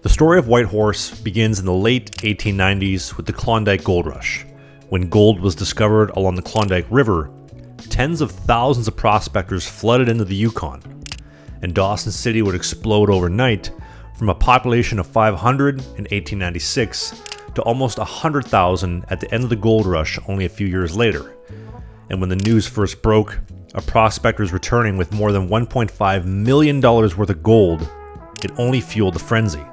The story of Whitehorse begins in the late 1890s with the Klondike Gold Rush. When gold was discovered along the Klondike River, tens of thousands of prospectors flooded into the Yukon, and Dawson City would explode overnight from a population of 500 in 1896 to almost 100,000 at the end of the gold rush only a few years later. And when the news first broke of prospectors returning with more than $1.5 million worth of gold, it only fueled the frenzy.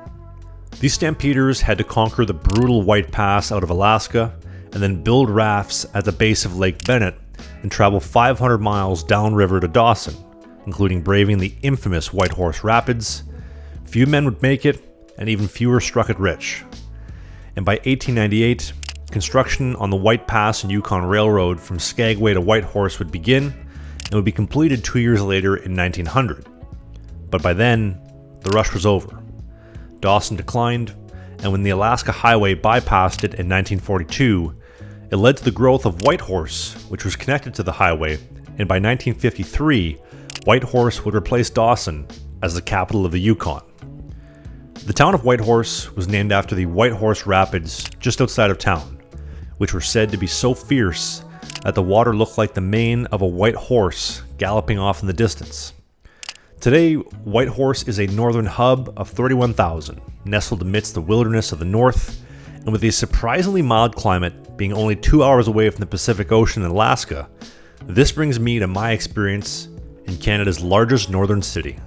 These stampeders had to conquer the brutal White Pass out of Alaska and then build rafts at the base of Lake Bennett and travel 500 miles downriver to Dawson, including braving the infamous Whitehorse Rapids. Few men would make it, and even fewer struck it rich. And by 1898, construction on the White Pass and Yukon Railroad from Skagway to Whitehorse would begin and would be completed 2 years later in 1900. But by then, the rush was over. Dawson declined, and when the Alaska Highway bypassed it in 1942, it led to the growth of Whitehorse, which was connected to the highway, and by 1953, Whitehorse would replace Dawson as the capital of the Yukon. The town of Whitehorse was named after the Whitehorse Rapids just outside of town, which were said to be so fierce that the water looked like the mane of a white horse galloping off in the distance. Today, Whitehorse is a northern hub of 31,000, nestled amidst the wilderness of the north, and with a surprisingly mild climate, being only 2 hours away from the Pacific Ocean in Alaska. This brings me to my experience in Canada's largest northern city.